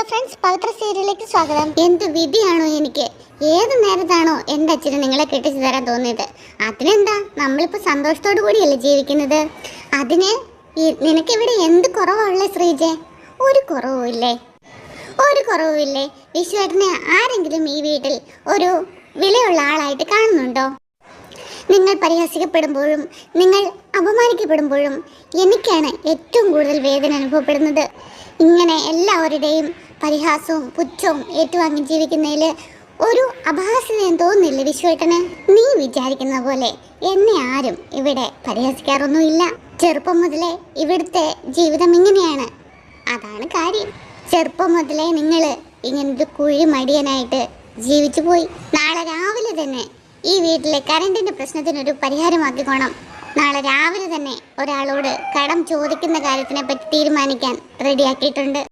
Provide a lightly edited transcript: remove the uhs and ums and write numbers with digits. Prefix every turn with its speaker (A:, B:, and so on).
A: Friends, പവിത്ര സീരിയലിലേക്ക് സ്വാഗതം. എന്ത് വിധിയാണോ എനിക്ക്, ഏത് നേരത്താണോ എൻ്റെ അച്ഛന് നിങ്ങളെ കെട്ടിച്ചു തരാൻ തോന്നിയത്? അതിനെന്താ, നമ്മളിപ്പോൾ സന്തോഷത്തോടു കൂടിയല്ലേ ജീവിക്കുന്നത്. അതിന് നിനക്കിവിടെ എന്ത് കുറവുള്ളേ ശ്രീജെ? ഒരു കുറവുമില്ലേ? ഒരു കുറവുമില്ലേ? വിശ്വേട്ടനെ ആരെങ്കിലും ഈ വീട്ടിൽ ഒരു വിലയുള്ള ആളായിട്ട് കാണുന്നുണ്ടോ? നിങ്ങൾ പരിഹസിക്കപ്പെടുമ്പോഴും നിങ്ങൾ അപമാനിക്കപ്പെടുമ്പോഴും എനിക്കാണ് ഏറ്റവും കൂടുതൽ വേദന അനുഭവപ്പെടുന്നത്. ഇങ്ങനെ എല്ലാവരുടെയും പരിഹാസവും പുച്ഛവും ഏറ്റുവാങ്ങി ജീവിക്കുന്നതിൽ ഒരു അപഹാസ്യതയും തോന്നില്ല വിശ്വേട്ടന്? നീ വിചാരിക്കുന്ന പോലെ എന്നെ ആരും ഇവിടെ പരിഹസിക്കാറൊന്നുമില്ല. ചെറുപ്പം മുതലേ ഇവിടുത്തെ ജീവിതം ഇങ്ങനെയാണ്, അതാണ് കാര്യം. ചെറുപ്പം മുതലേ നിങ്ങൾ ഇങ്ങനൊരു കുഴിമടിയനായിട്ട് ജീവിച്ചു പോയി. നാളെ രാവിലെ തന്നെ ഈ വീട്ടിലെ കറണ്ടിന്റെ പ്രശ്നത്തിനൊരു പരിഹാരമാക്കിക്കോണം. നാളെ രാവിലെ തന്നെ ഒരാളോട് കടം ചോദിക്കുന്ന കാര്യത്തിനെ പറ്റി തീരുമാനിക്കാൻ റെഡിയാക്കിയിട്ടുണ്ട്.